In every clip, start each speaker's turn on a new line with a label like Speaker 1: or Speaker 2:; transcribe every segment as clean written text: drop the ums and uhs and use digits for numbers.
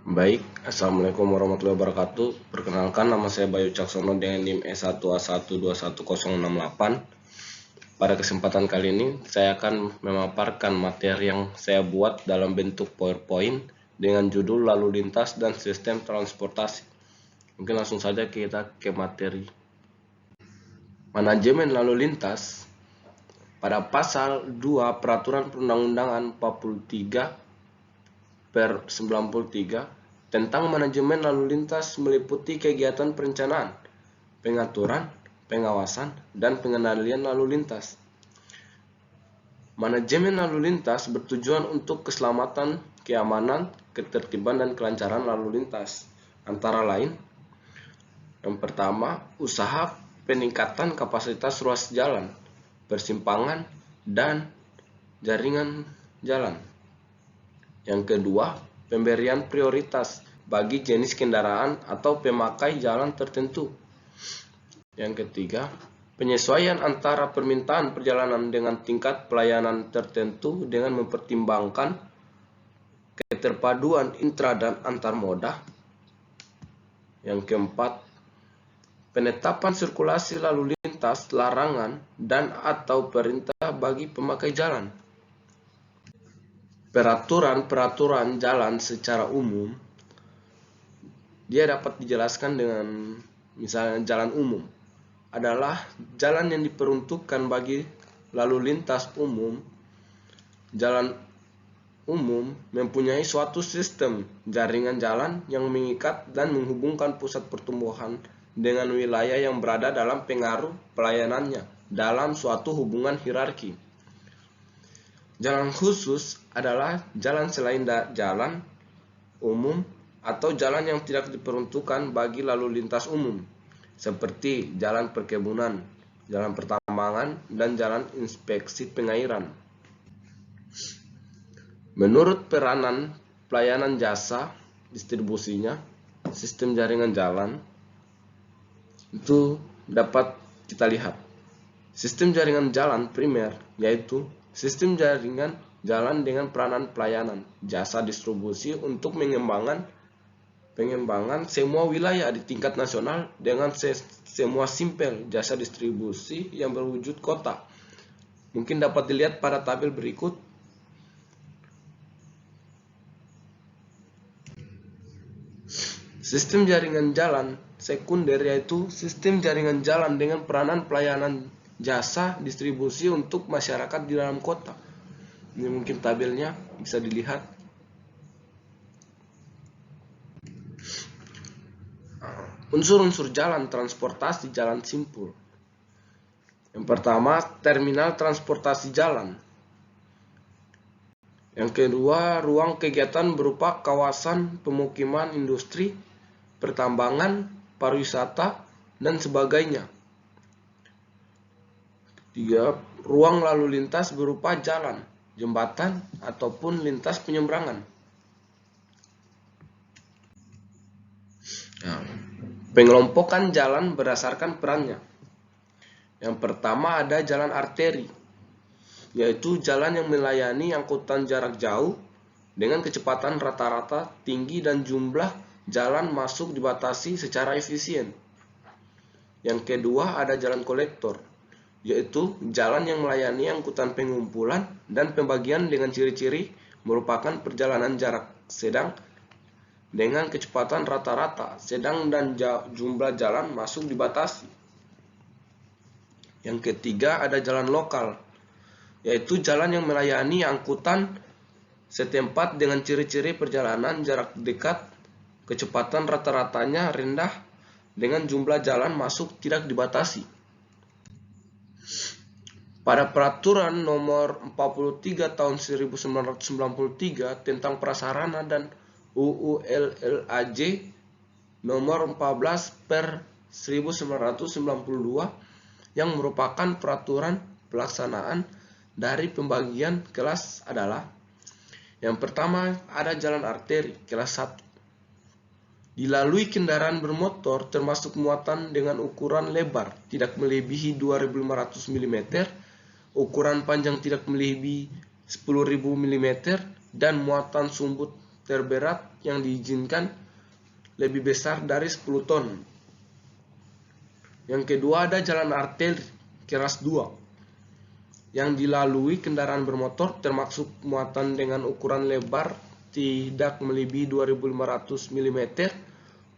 Speaker 1: Baik, Assalamualaikum warahmatullahi wabarakatuh. Perkenalkan, nama saya Bayu Caksono dengan NIM E1A1212068. Pada kesempatan kali ini, saya akan memaparkan materi yang saya buat dalam bentuk PowerPoint dengan judul Lalu Lintas dan Sistem Transportasi. Mungkin langsung saja kita ke materi. Manajemen lalu lintas. Pada pasal 2 Peraturan Perundang-undangan 43/93 tentang manajemen lalu lintas meliputi kegiatan perencanaan, pengaturan, pengawasan, dan pengendalian lalu lintas. Manajemen lalu lintas bertujuan untuk keselamatan, keamanan, ketertiban, dan kelancaran lalu lintas. Antara lain, yang pertama, usaha peningkatan kapasitas ruas jalan, persimpangan, dan jaringan jalan. Yang kedua, pemberian prioritas bagi jenis kendaraan atau pemakai jalan tertentu. Yang ketiga, penyesuaian antara permintaan perjalanan dengan tingkat pelayanan tertentu dengan mempertimbangkan keterpaduan intra dan antar moda. Yang keempat, penetapan sirkulasi lalu lintas, larangan, dan atau perintah bagi pemakai jalan. Peraturan jalan secara umum, dia dapat dijelaskan dengan misalnya jalan umum adalah jalan yang diperuntukkan bagi lalu lintas umum. Jalan umum mempunyai suatu sistem jaringan jalan yang mengikat dan menghubungkan pusat pertumbuhan dengan wilayah yang berada dalam pengaruh pelayanannya dalam suatu hubungan hierarki. Jalan khusus adalah jalan selain jalan umum atau jalan yang tidak diperuntukkan bagi lalu lintas umum, seperti jalan perkebunan, jalan pertambangan, dan jalan inspeksi pengairan. Menurut peranan pelayanan jasa distribusinya, sistem jaringan jalan itu dapat kita lihat. Sistem jaringan jalan primer yaitu sistem jaringan jalan dengan peranan pelayanan jasa distribusi untuk pengembangan semua wilayah di tingkat nasional dengan semua simpel jasa distribusi yang berwujud kota. Mungkin dapat dilihat pada tabel berikut. Sistem jaringan jalan sekunder yaitu sistem jaringan jalan dengan peranan pelayanan jasa distribusi untuk masyarakat di dalam kota. Ini mungkin tabelnya bisa dilihat. Unsur-unsur jalan transportasi jalan simpul. Yang pertama, terminal transportasi jalan. Yang kedua, ruang kegiatan berupa kawasan pemukiman industri, pertambangan, pariwisata, dan sebagainya. Tiga, ruang lalu lintas berupa jalan, jembatan, ataupun lintas penyeberangan. Pengelompokan jalan berdasarkan perannya. Yang pertama ada jalan arteri, yaitu jalan yang melayani angkutan jarak jauh dengan kecepatan rata-rata tinggi dan jumlah jalan masuk dibatasi secara efisien. Yang kedua ada jalan kolektor, yaitu jalan yang melayani angkutan pengumpulan dan pembagian dengan ciri-ciri merupakan perjalanan jarak sedang dengan kecepatan rata-rata sedang dan jumlah jalan masuk dibatasi. Yang ketiga ada jalan lokal, yaitu jalan yang melayani angkutan setempat dengan ciri-ciri perjalanan jarak dekat, kecepatan rata-ratanya rendah dengan jumlah jalan masuk tidak dibatasi. Pada Peraturan Nomor 43 Tahun 1993 tentang Prasarana dan UU LLAJ Nomor 14/1992 yang merupakan peraturan pelaksanaan dari pembagian kelas adalah: yang pertama ada jalan arteri kelas 1, dilalui kendaraan bermotor termasuk muatan dengan ukuran lebar tidak melebihi 2.500 mm, ukuran panjang tidak melebihi 10.000 mm, dan muatan sumbut terberat yang diizinkan lebih besar dari 10 ton. Yang kedua ada jalan arteri kelas 2 yang dilalui kendaraan bermotor termasuk muatan dengan ukuran lebar tidak melebihi 2500 mm,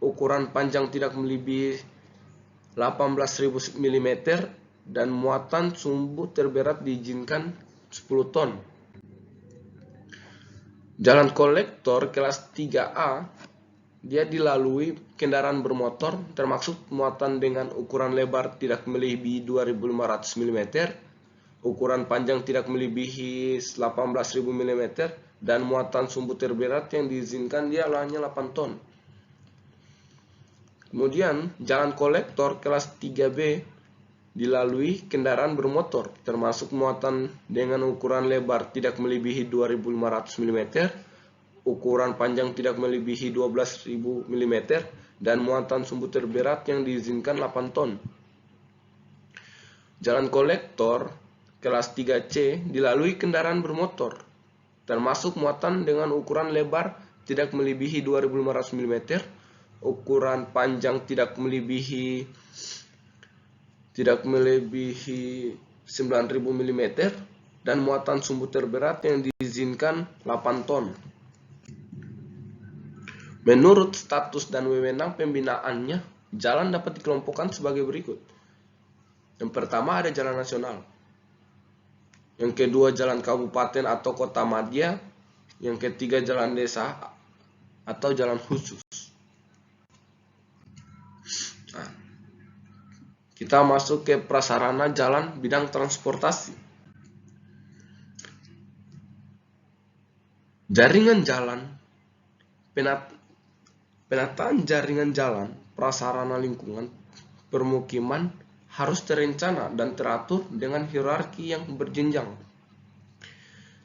Speaker 1: ukuran panjang tidak melebihi 18.000 mm, dan muatan sumbu terberat diizinkan 10 ton. Jalan kolektor kelas 3A, dia dilalui kendaraan bermotor termasuk muatan dengan ukuran lebar tidak melebihi 2500 mm, ukuran panjang tidak melebihi 18.000 mm, dan muatan sumbu terberat yang diizinkan dia hanya 8 ton. Kemudian jalan kolektor kelas 3B dilalui kendaraan bermotor termasuk muatan dengan ukuran lebar tidak melebihi 2500 mm, ukuran panjang tidak melebihi 12.000 mm, dan muatan sumbu terberat yang diizinkan 8 ton. Jalan kolektor kelas 3C dilalui kendaraan bermotor termasuk muatan dengan ukuran lebar tidak melebihi 2500 mm, ukuran panjang tidak melebihi 9.000 mm, dan muatan sumbu terberat yang diizinkan 8 ton. Menurut status dan wewenang pembinaannya, jalan dapat dikelompokkan sebagai berikut. Yang pertama ada jalan nasional. Yang kedua jalan kabupaten atau kota madya. Yang ketiga jalan desa atau jalan khusus. Kita masuk ke prasarana jalan bidang transportasi. Jaringan jalan, penataan jaringan jalan, prasarana lingkungan, permukiman harus terencana dan teratur dengan hierarki yang berjenjang.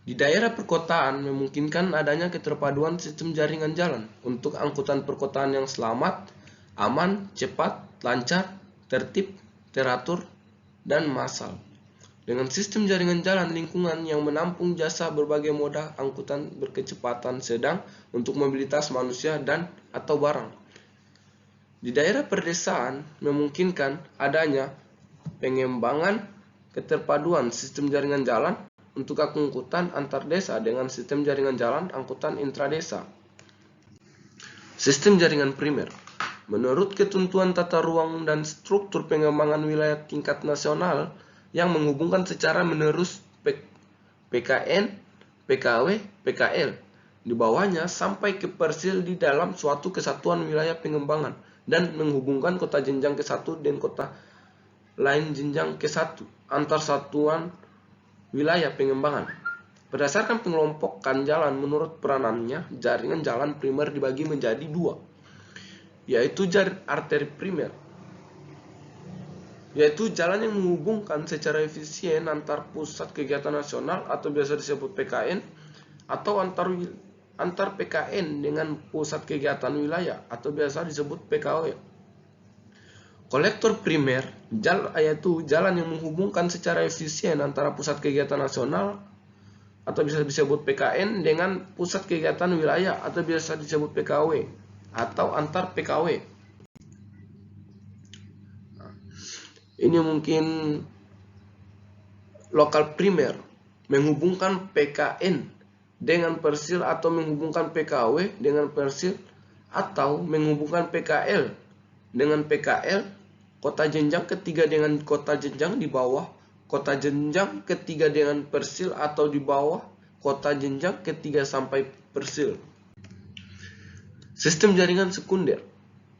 Speaker 1: Di daerah perkotaan memungkinkan adanya keterpaduan sistem jaringan jalan untuk angkutan perkotaan yang selamat, aman, cepat, lancar, tertib, teratur, dan massal. Dengan sistem jaringan jalan lingkungan yang menampung jasa berbagai moda angkutan berkecepatan sedang untuk mobilitas manusia dan atau barang. Di daerah perdesaan memungkinkan adanya pengembangan keterpaduan sistem jaringan jalan untuk angkutan antar desa dengan sistem jaringan jalan angkutan intradesa. Sistem jaringan primer. Menurut ketentuan tata ruang dan struktur pengembangan wilayah tingkat nasional yang menghubungkan secara menerus PKN, PKW, PKL di bawahnya sampai ke persil di dalam suatu kesatuan wilayah pengembangan dan menghubungkan kota jenjang ke-1 dan kota lain jenjang ke-1 antar satuan wilayah pengembangan. Berdasarkan pengelompokan jalan menurut peranannya, jaringan jalan primer dibagi menjadi 2. Yaitu arteri primer, yaitu jalan yang menghubungkan secara efisien antar pusat kegiatan nasional atau biasa disebut PKN atau antar PKN dengan pusat kegiatan wilayah atau biasa disebut PKW. Kolektor primer yaitu jalan yang menghubungkan secara efisien antara pusat kegiatan nasional atau bisa disebut PKN dengan pusat kegiatan wilayah atau biasa disebut PKW atau antar PKW. Ini mungkin lokal primer menghubungkan PKN dengan persil atau menghubungkan PKW dengan persil atau menghubungkan PKL dengan PKL, kota jenjang ketiga dengan kota jenjang di bawah, kota jenjang ketiga dengan persil atau di bawah kota jenjang ketiga sampai persil. Sistem jaringan sekunder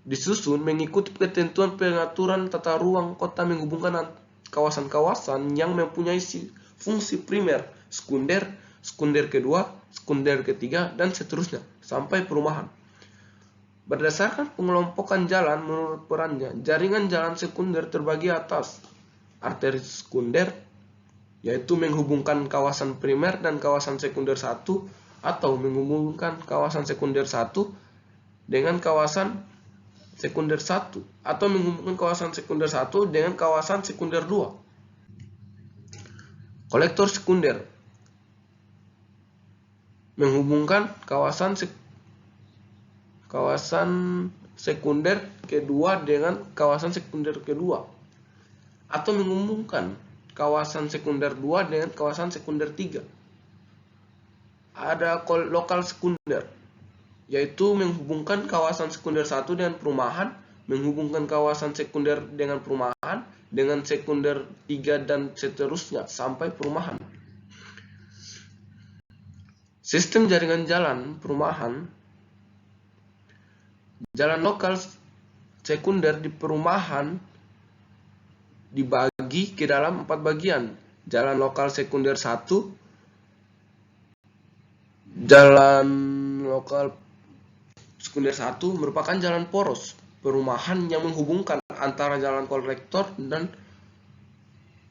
Speaker 1: disusun mengikuti ketentuan pengaturan tata ruang kota menghubungkan kawasan-kawasan yang mempunyai fungsi primer, sekunder, sekunder kedua, sekunder ketiga, dan seterusnya sampai perumahan. Berdasarkan pengelompokan jalan menurut perannya, jaringan jalan sekunder terbagi atas arteri sekunder, yaitu menghubungkan kawasan primer dan kawasan sekunder 1 atau menghubungkan kawasan sekunder 1 dengan kawasan sekunder 1 atau menghubungkan kawasan sekunder 1 dengan kawasan sekunder 2. Kolektor sekunder menghubungkan kawasan kawasan sekunder kedua dengan kawasan sekunder kedua, atau menghubungkan kawasan sekunder 2 dengan kawasan sekunder 3. Ada lokal sekunder, yaitu menghubungkan kawasan sekunder 1 dengan perumahan, menghubungkan kawasan sekunder dengan perumahan, dengan sekunder 3 dan seterusnya sampai perumahan. Sistem jaringan jalan perumahan. Jalan lokal sekunder di perumahan dibagi ke dalam 4 bagian. Jalan lokal sekunder 1, jalan lokal sekunder 1 merupakan jalan poros perumahan yang menghubungkan antara jalan kolektor dan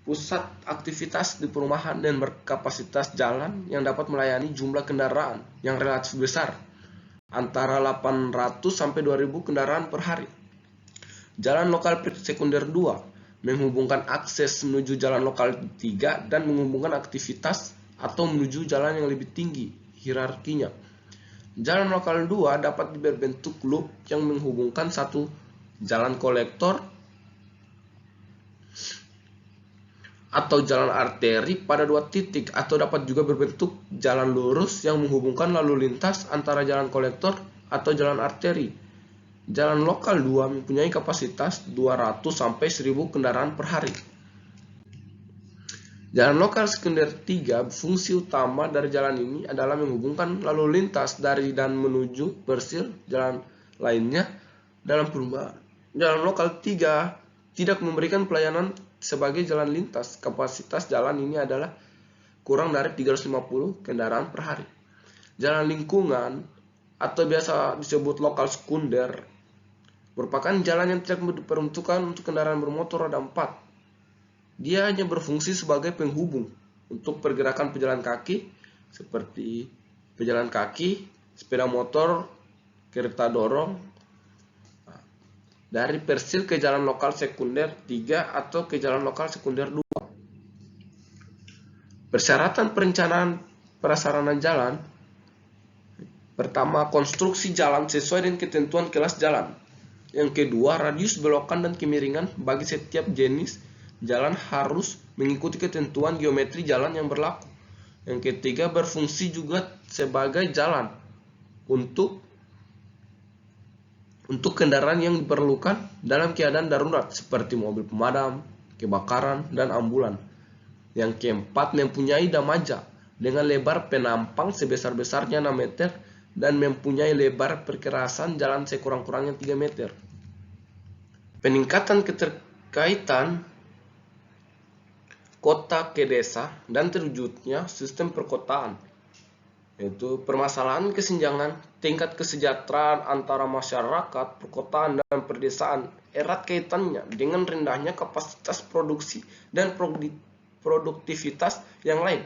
Speaker 1: pusat aktivitas di perumahan dan berkapasitas jalan yang dapat melayani jumlah kendaraan yang relatif besar, antara 800 sampai 2000 kendaraan per hari. Jalan lokal sekunder 2 menghubungkan akses menuju jalan lokal 3 dan menghubungkan aktivitas atau menuju jalan yang lebih tinggi hierarkinya. Jalan lokal 2 dapat berbentuk loop yang menghubungkan satu jalan kolektor atau jalan arteri pada 2 titik, atau dapat juga berbentuk jalan lurus yang menghubungkan lalu lintas antara jalan kolektor atau jalan arteri. Jalan lokal 2 mempunyai kapasitas 200 sampai 1000 kendaraan per hari. Jalan lokal sekunder 3, fungsi utama dari jalan ini adalah menghubungkan lalu lintas dari dan menuju Persil jalan lainnya dalam perumahan. Jalan lokal 3 tidak memberikan pelayanan sebagai jalan lintas. Kapasitas jalan ini adalah kurang dari 350 kendaraan per hari. Jalan lingkungan atau biasa disebut lokal sekunder merupakan jalan yang tidak diperuntukkan untuk kendaraan bermotor roda 4. Dia hanya berfungsi sebagai penghubung untuk pergerakan pejalan kaki seperti pejalan kaki, sepeda motor, kereta dorong, dari Persil ke jalan lokal sekunder 3 atau ke jalan lokal sekunder 2. Persyaratan perencanaan prasarana jalan. Pertama, konstruksi jalan sesuai dengan ketentuan kelas jalan. Yang kedua, radius belokan dan kemiringan bagi setiap jenis jalan harus mengikuti ketentuan geometri jalan yang berlaku. Yang ketiga, berfungsi juga sebagai jalan untuk kendaraan yang diperlukan dalam keadaan darurat seperti mobil pemadam, kebakaran, dan ambulan. Yang keempat, mempunyai damaja dengan lebar penampang sebesar-besarnya 6 meter dan mempunyai lebar perkerasan jalan sekurang-kurangnya 3 meter. Peningkatan keterkaitan kota ke desa dan terwujudnya sistem perkotaan, yaitu permasalahan kesenjangan tingkat kesejahteraan antara masyarakat perkotaan dan perdesaan erat kaitannya dengan rendahnya kapasitas produksi dan produktivitas yang lain,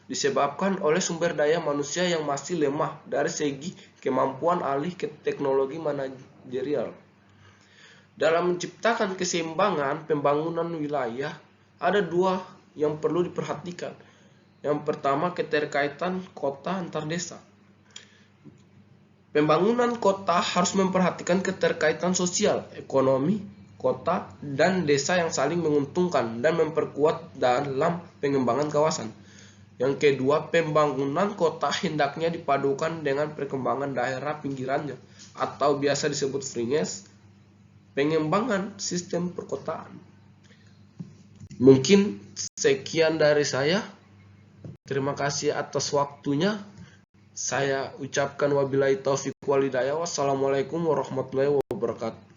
Speaker 1: disebabkan oleh sumber daya manusia yang masih lemah dari segi kemampuan alih ke teknologi manajerial. Dalam menciptakan keseimbangan pembangunan wilayah, ada 2 yang perlu diperhatikan. Yang pertama, keterkaitan kota antar desa. Pembangunan kota harus memperhatikan keterkaitan sosial, ekonomi, kota, dan desa yang saling menguntungkan dan memperkuat dalam pengembangan kawasan. Yang kedua, pembangunan kota hendaknya dipadukan dengan perkembangan daerah pinggirannya, atau biasa disebut fringes, pengembangan sistem perkotaan. Mungkin sekian dari saya. Terima kasih atas waktunya. Saya ucapkan wabillahi taufiq wal hidayah. Wassalamualaikum warahmatullahi wabarakatuh.